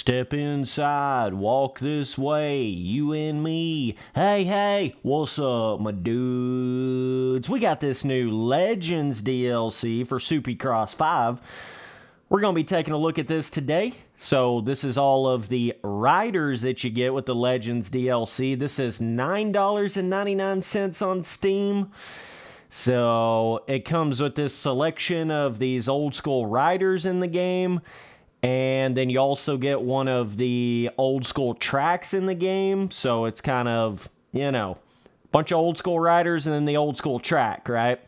Step inside, walk this way, you and me. Hey, hey, what's up, my dudes? We got this new Legends DLC for Supercross 5. We're going to be taking a look at this today. So this is all of the riders that you get with the Legends DLC. This is $9.99 on Steam. So it comes with this selection of these old school riders in the game. And then you also get one of the old school tracks in the game. So it's kind of, you know, a bunch of old school riders and then the old school track, right?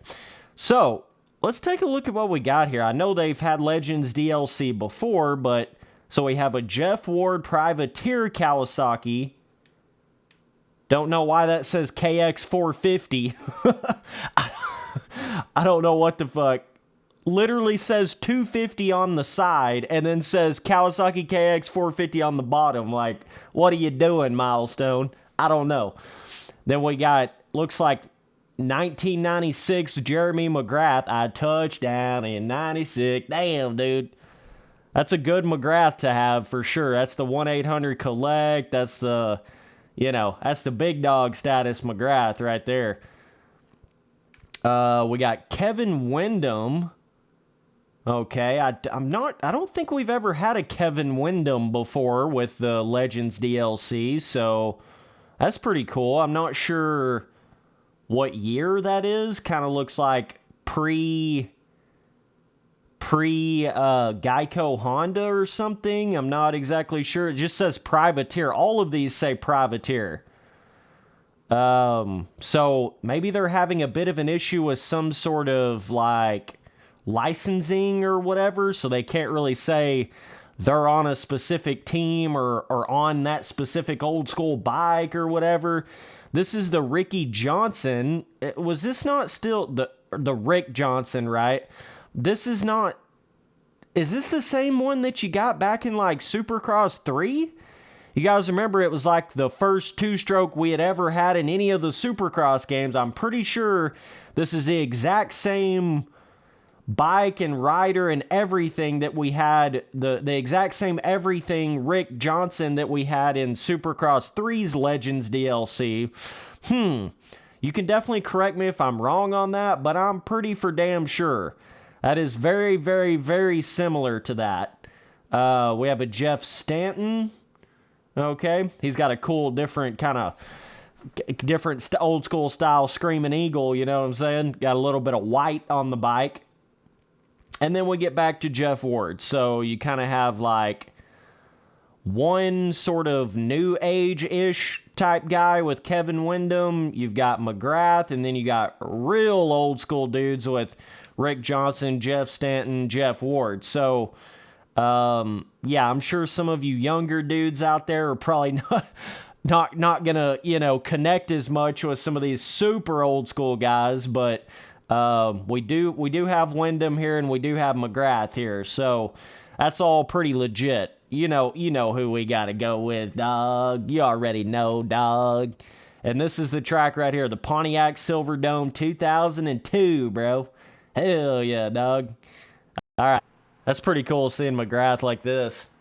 So let's take a look at what we got here. I know they've had Legends DLC before, but so we have a Jeff Ward Privateer Kawasaki. Don't know why that says KX450. I don't know what the fuck. Literally says 250 on the side and then says Kawasaki KX450 on the bottom. Like, what are you doing, Milestone? I don't know. Then we got, looks like 1996 Jeremy McGrath. I touched down in 96. Damn, dude. That's a good McGrath to have for sure. That's the 1-800-COLLECT. That's the, you know, that's the big dog status McGrath right there. We got Kevin Windham. Okay, I don't think we've ever had a Kevin Windham before with the Legends DLC, so that's pretty cool. I'm not sure what year that is. Kind of looks like pre Geico Honda or something. I'm not exactly sure. It just says Privateer. All of these say Privateer. So maybe they're having a bit of an issue with some sort of like licensing or whatever, so they can't really say they're on a specific team or on that specific old school bike or whatever. This is the Ricky Johnson. Was this not still the Rick Johnson, right? This is not. Is this the same one that you got back in like Supercross 3? You guys remember it was like the first two-stroke we had ever had in any of the Supercross games. I'm pretty sure this is the exact same bike and rider and everything that we had, the exact same everything Rick Johnson that we had in Supercross 3's Legends DLC. You can definitely correct me if I'm wrong on that, but I'm pretty for damn sure. That is very, very, very similar to that. We have a Jeff Stanton. Okay, he's got a cool, different kind of, old school style Screaming Eagle, you know what I'm saying? Got a little bit of white on the bike. And then we get back to Jeff Ward. So you kind of have like one sort of new age-ish type guy with Kevin Windham. You've got McGrath, and then you got real old school dudes with Rick Johnson, Jeff Stanton, Jeff Ward. So, yeah, I'm sure some of you younger dudes out there are probably not gonna, you know, connect as much with some of these super old school guys, but we do have Windham here, and we do have McGrath here, so that's all pretty legit. You know who we gotta go with, dog. You already know, dog. And this is the track right here, the Pontiac Silverdome 2002, bro. Hell yeah, dog. All right, that's pretty cool seeing McGrath like this.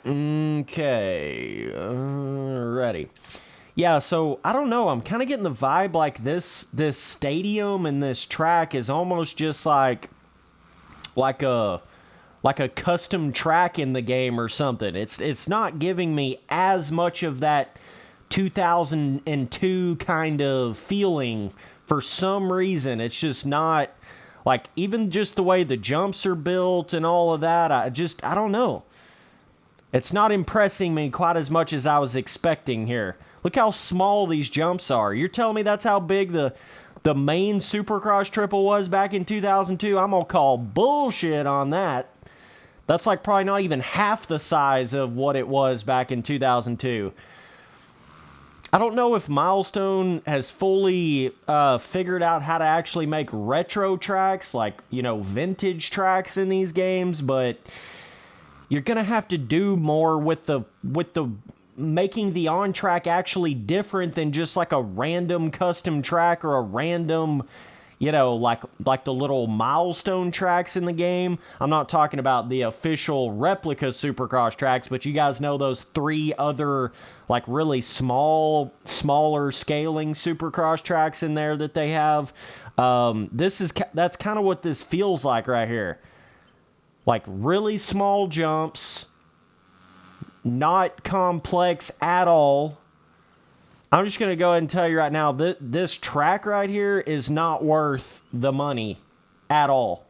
Okay, ready. Yeah, so I don't know. I'm kind of getting the vibe like this stadium and this track is almost just like a custom track in the game or something. It's not giving me as much of that 2002 kind of feeling for some reason. It's just not like, even just the way the jumps are built and all of that. I don't know. It's not impressing me quite as much as I was expecting here. Look how small these jumps are. You're telling me that's how big the main Supercross triple was back in 2002? I'm going to call bullshit on that. That's like probably not even half the size of what it was back in 2002. I don't know if Milestone has fully figured out how to actually make retro tracks, like, you know, vintage tracks in these games, but you're going to have to do more with the making the on-track actually different than just like a random custom track or a random, you know, like the little milestone tracks in the game. I'm not talking about the official replica Supercross tracks, but you guys know those 3 other like really smaller scaling Supercross tracks in there that they have. That's kind of what this feels like right here. Like really small jumps, not complex at all. I'm just going to go ahead and tell you right now, this track right here is not worth the money at all.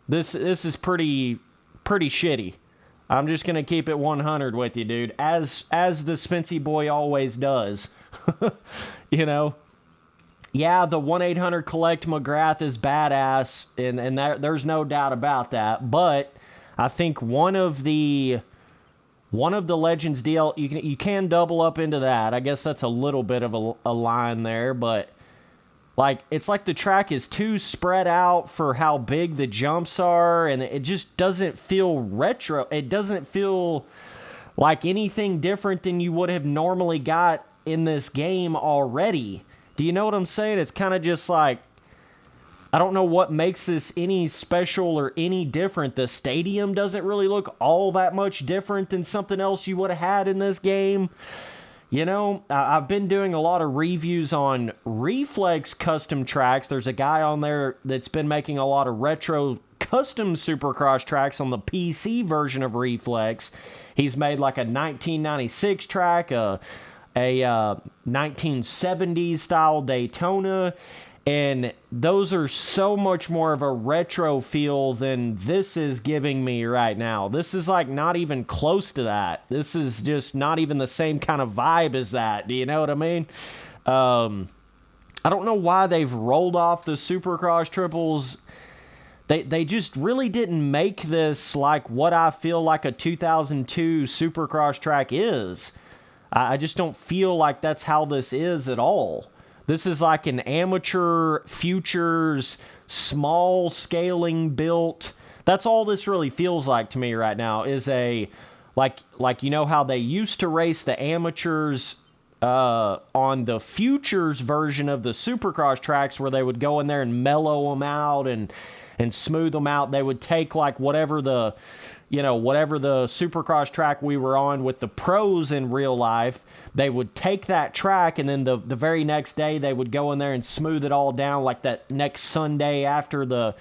This is pretty shitty. I'm just going to keep it 100 with you, dude, as the Spency boy always does. You know? Yeah, the 1-800-COLLECT McGrath is badass, and there's no doubt about that. But I think one of the Legends DL, you can double up into that. I guess that's a little bit of a line there, but like it's like the track is too spread out for how big the jumps are, and it just doesn't feel retro. It doesn't feel like anything different than you would have normally got in this game already. Do you know what I'm saying? It's kind of just like, I don't know what makes this any special or any different. The stadium doesn't really look all that much different than something else you would have had in this game. You know, I've been doing a lot of reviews on Reflex custom tracks. There's a guy on there that's been making a lot of retro custom Supercross tracks on the PC version of Reflex. He's made like a 1996 track, a 1970s style Daytona, and those are so much more of a retro feel than this is giving me right now. This is like not even close to that. This is just not even the same kind of vibe as that. Do you know what I mean? I don't know why they've rolled off the Supercross triples. They just really didn't make this like what I feel like a 2002 Supercross track is. I just don't feel like that's how this is at all. This is like an amateur futures, small scaling built. That's all this really feels like to me right now is a, like you know how they used to race the amateurs on the futures version of the Supercross tracks where they would go in there and mellow them out and smooth them out. They would take like whatever the Supercross track we were on with the pros in real life, they would take that track and then the very next day they would go in there and smooth it all down like that next Sunday after the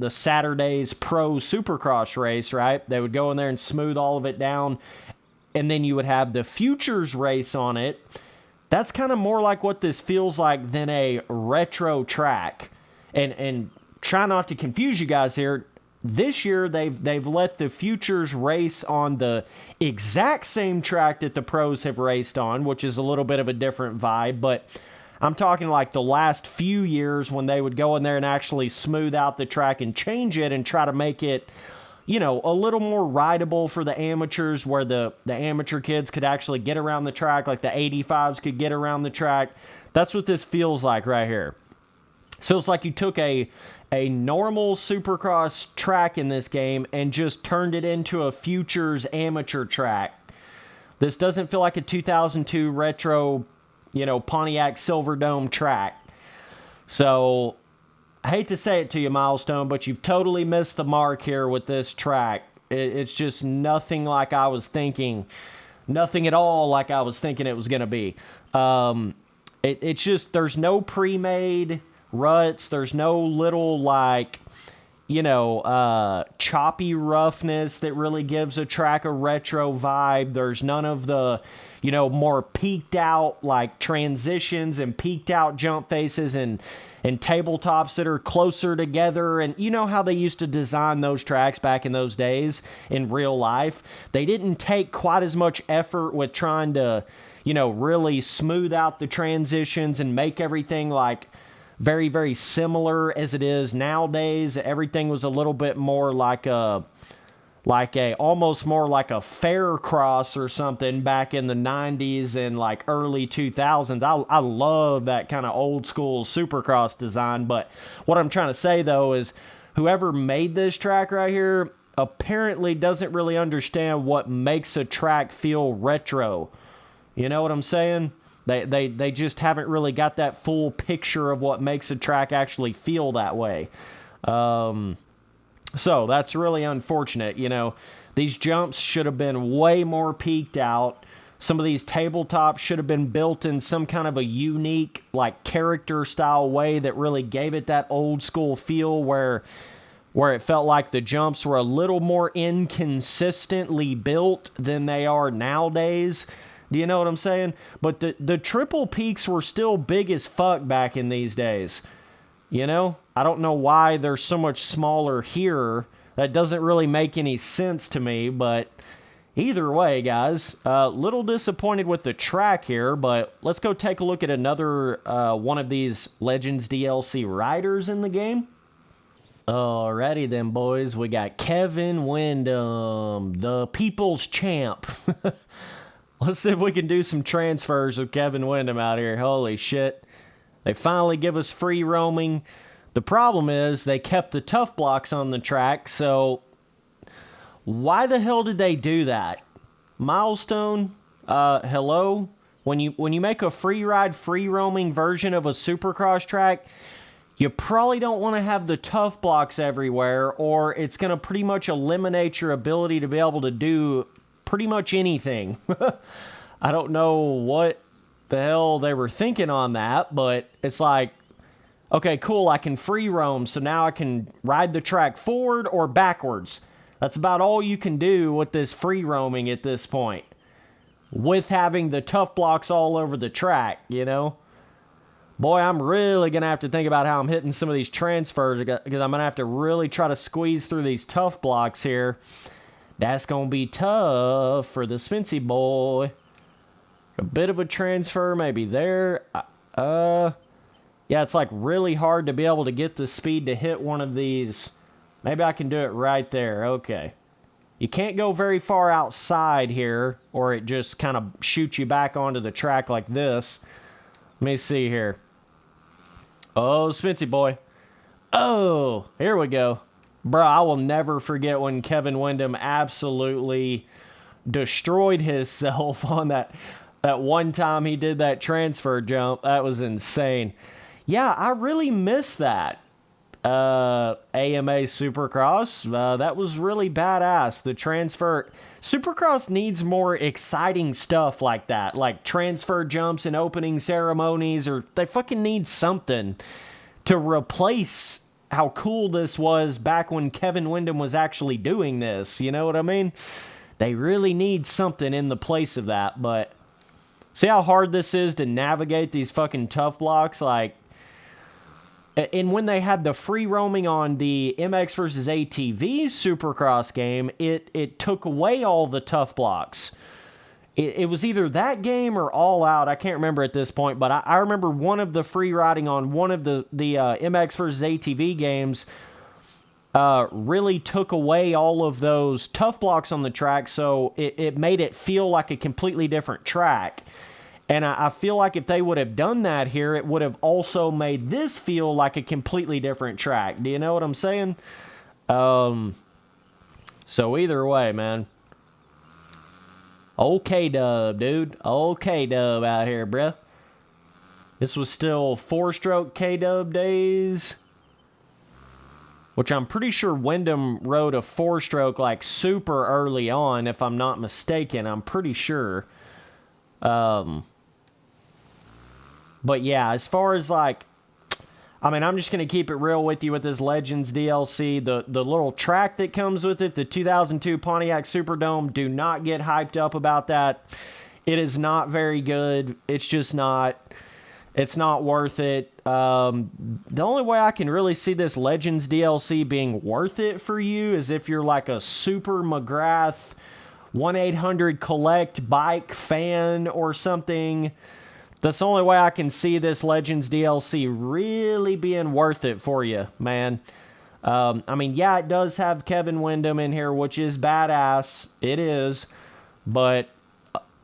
Saturday's pro Supercross race, right? They would go in there and smooth all of it down, and then you would have the futures race on it. That's kind of more like what this feels like than a retro track. And try not to confuse you guys here. This year, they've let the futures race on the exact same track that the pros have raced on, which is a little bit of a different vibe. But I'm talking like the last few years when they would go in there and actually smooth out the track and change it and try to make it, you know, a little more rideable for the amateurs, where the amateur kids could actually get around the track, like the 85s could get around the track. That's what this feels like right here. So it's like you took a normal Supercross track in this game and just turned it into a futures amateur track. This doesn't feel like a 2002 retro, you know, Pontiac Silverdome track. So, I hate to say it to you, Milestone, but you've totally missed the mark here with this track. It's just nothing like I was thinking. Nothing at all like I was thinking it was going to be. It's just, there's no pre-made ruts. There's no little, like, you know, choppy roughness that really gives a track a retro vibe. There's none of the, you know, more peaked out, like, transitions and peaked out jump faces and tabletops that are closer together. And you know how they used to design those tracks back in those days in real life? They didn't take quite as much effort with trying to, you know, really smooth out the transitions and make everything, like, very, very similar as it is nowadays. Everything was a little bit more like almost more like a fair cross or something back in the 90s and like early 2000s. I love that kind of old school Supercross design. But what I'm trying to say though is whoever made this track right here apparently doesn't really understand what makes a track feel retro. You know what I'm saying? They just haven't really got that full picture of what makes a track actually feel that way. So that's really unfortunate. You know, these jumps should have been way more peaked out. Some of these tabletops should have been built in some kind of a unique, like, character style way that really gave it that old school feel where it felt like the jumps were a little more inconsistently built than they are nowadays. Do you know what I'm saying? But the triple peaks were still big as fuck back in these days. You know? I don't know why they're so much smaller here. That doesn't really make any sense to me, but either way, guys, little disappointed with the track here, but let's go take a look at another one of these Legends DLC riders in the game. Alrighty then, boys. We got Kevin Windham, the people's champ. Let's see if we can do some transfers with Kevin Windham out here. Holy shit. They finally give us free roaming. The problem is they kept the tough blocks on the track, so why the hell did they do that? Milestone, hello? When you make a free ride, free roaming version of a Supercross track, you probably don't want to have the tough blocks everywhere, or it's going to pretty much eliminate your ability to be able to do pretty much anything. I don't know what the hell they were thinking on that, but it's like, okay, cool, I can free roam, so now I can ride the track forward or backwards. That's about all you can do with this free roaming at this point, with having the tough blocks all over the track, you know? Boy, I'm really going to have to think about how I'm hitting some of these transfers, because I'm going to have to really try to squeeze through these tough blocks here. That's going to be tough for the Spency boy. A bit of a transfer maybe there. Yeah, it's like really hard to be able to get the speed to hit one of these. Maybe I can do it right there. Okay. You can't go very far outside here, or it just kind of shoots you back onto the track like this. Let me see here. Oh, Spency boy. Oh, here we go. Bro, I will never forget when Kevin Windham absolutely destroyed himself on that one time he did that transfer jump. That was insane. Yeah, I really miss that. AMA Supercross, that was really badass. The transfer, Supercross needs more exciting stuff like that, like transfer jumps and opening ceremonies, or they fucking need something to replace how cool this was back when Kevin Windham was actually doing this. You know what I mean? They really need something in the place of that. But see how hard this is to navigate these fucking tough blocks? Like, and when they had the free roaming on the MX versus ATV Supercross game, it took away all the tough blocks. It was either that game or All Out. I can't remember at this point, but I remember one of the free riding on one of the MX versus ATV games really took away all of those tough blocks on the track, so it made it feel like a completely different track. And I feel like if they would have done that here, it would have also made this feel like a completely different track. Do you know what I'm saying? So either way, man. Old K-Dub, dude. Old K-Dub out here, bruh. This was still 4-stroke K-Dub days, which I'm pretty sure Windham rode a 4-stroke like super early on, if I'm not mistaken. I'm pretty sure. But yeah, as far as like, I mean, I'm just going to keep it real with you with this Legends DLC. The little track that comes with it, the 2002 Pontiac Superdome, do not get hyped up about that. It is not very good. It's just not. It's not worth it. The only way I can really see this Legends DLC being worth it for you is if you're like a super McGrath 1-800-COLLECT bike fan or something. That's the only way I can see this Legends DLC really being worth it for you, man. I mean, yeah, it does have Kevin Windham in here, which is badass. It is. But,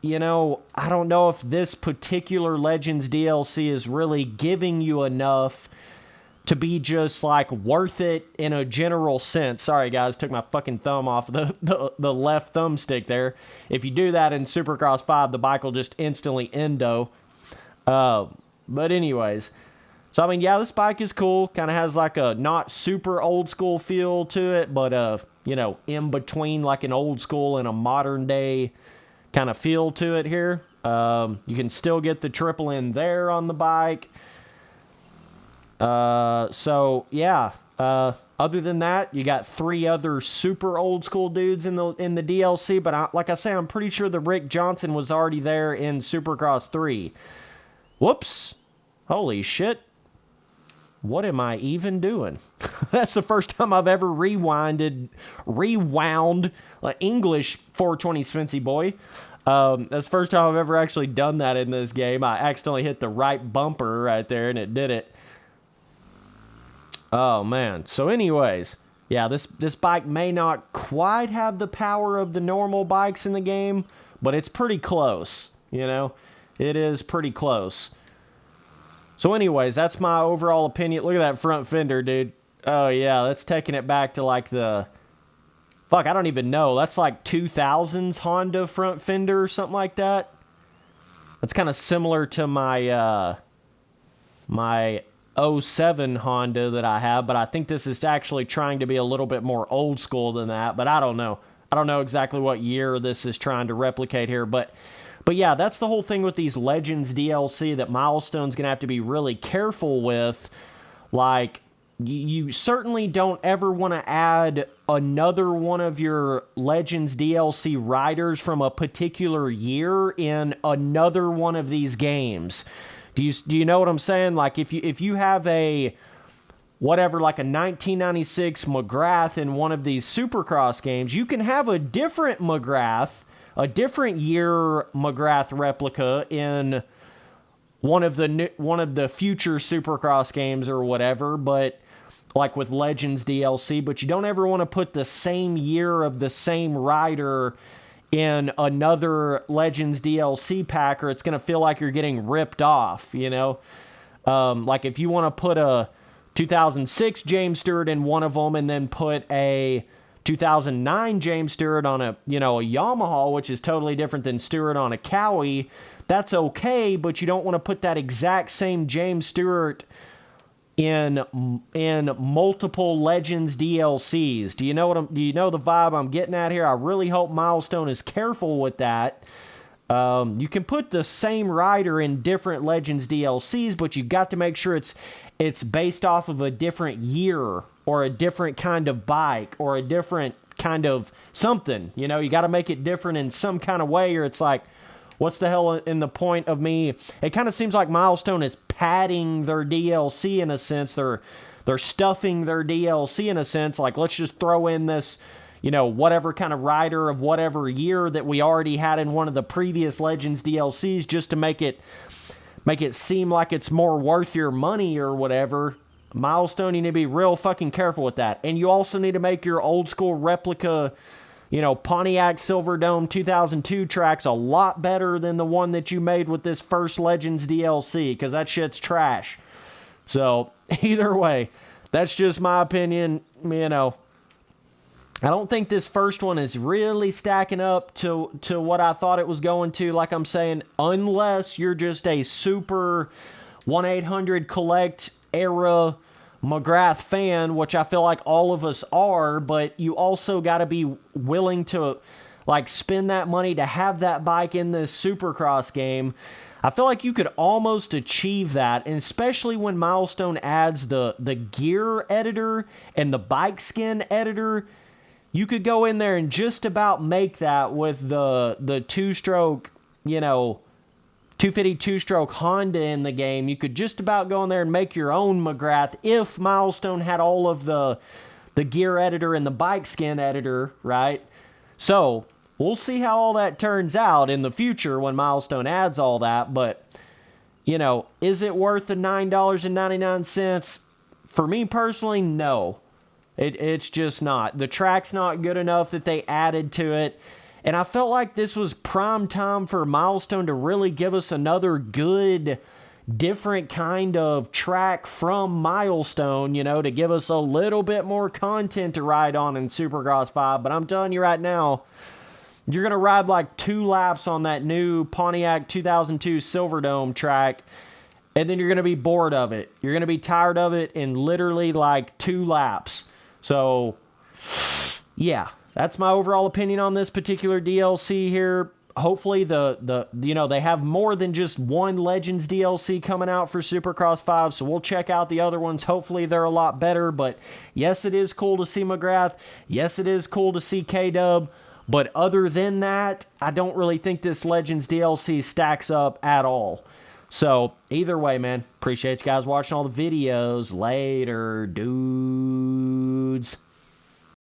you know, I don't know if this particular Legends DLC is really giving you enough to be just, like, worth it in a general sense. Sorry, guys, took my fucking thumb off the left thumbstick there. If you do that in Supercross 5, the bike will just instantly endo. But anyways, so I mean, yeah, this bike is cool. Kind of has like a not super old school feel to it, but you know, in between like an old school and a modern day kind of feel to it here. You can still get the triple in there on the bike. So yeah. Other than that, you got 3 other super old school dudes in the DLC, but like I say, I'm pretty sure the Rick Johnson was already there in Supercross 3. Whoops. Holy shit. What am I even doing? That's the first time I've ever rewound English 420 Spency boy. That's the first time I've ever actually done that in this game. I accidentally hit the right bumper right there and it did it. Oh, man. So anyways, yeah, this bike may not quite have the power of the normal bikes in the game, but it's pretty close, you know? It is pretty close. So anyways, that's my overall opinion. Look at that front fender, dude. Oh, yeah, that's taking it back to like the... Fuck, I don't even know. That's like 2000s Honda front fender or something like that. That's kind of similar to my... my... '07 Honda that I have, but I think this is actually trying to be a little bit more old school than that, but I don't know. I don't know exactly what year this is trying to replicate here, but yeah, that's the whole thing with these Legends DLC that Milestone's going to have to be really careful with. Like, you certainly don't ever want to add another one of your Legends DLC riders from a particular year in another one of these games. Do you know what I'm saying? Like, if you have a, whatever, like a 1996 McGrath in one of these Supercross games, you can have a different McGrath, a different year McGrath replica in one of the future Supercross games or whatever, but like with Legends DLC, but you don't ever want to put the same year of the same rider in another Legends DLC pack, or it's going to feel like you're getting ripped off, you know? Like if you want to put a 2006 James Stewart in one of them and then put a 2009 James Stewart on a Yamaha, which is totally different than Stewart on a Cowie, that's okay, but you don't want to put that exact same James Stewart in multiple Legends DLCs. Do you know the vibe I'm getting at here? I really hope Milestone is careful with that. You can put the same rider in different Legends DLCs, but you got to make sure it's based off of a different year or a different kind of bike or a different kind of something. You know, you got to make it different in some kind of way, or it's like, what's the hell in the point of me? It kind of seems like Milestone is padding their DLC in a sense. They're stuffing their DLC in a sense. Like, let's just throw in this, whatever kind of rider of whatever year that we already had in one of the previous Legends DLCs, just to make it seem like it's more worth your money or whatever. Milestone, you need to be real fucking careful with that. And you also need to make your old school replica, Pontiac Silverdome 2002 tracks a lot better than the one that you made with this first Legends DLC, because that shit's trash. So, either way, that's just my opinion. I don't think this first one is really stacking up to what I thought it was going to, like I'm saying, unless you're just a super 1-800-collect era McGrath fan, which I feel like all of us are, but you also got to be willing to spend that money to have that bike in this Supercross game. I feel like you could almost achieve that, and especially when Milestone adds the gear editor and the bike skin editor, you could go in there and just about make that with the two-stroke, 250 two-stroke Honda in the game. You could just about go in there and make your own McGrath if Milestone had all of the gear editor and the bike skin editor, right? So, we'll see how all that turns out in the future when Milestone adds all that, but, is it worth the $9.99? For me personally, no. It's just not. The track's not good enough that they added to it. And I felt like this was prime time for Milestone to really give us another good, different kind of track from Milestone, to give us a little bit more content to ride on in Supercross 5. But I'm telling you right now, You're going to ride like 2 laps on that new Pontiac 2002 Silverdome track, and then you're going to be bored of it. You're going to be tired of it in literally like 2 laps. So, yeah, that's my overall opinion on this particular DLC here. Hopefully they have more than just one Legends DLC coming out for Supercross 5, so we'll check out the other ones. Hopefully they're a lot better, but yes, it is cool to see McGrath. Yes, it is cool to see K-Dub, but other than that, I don't really think this Legends DLC stacks up at all. So, either way, man, appreciate you guys watching all the videos. Later, dudes.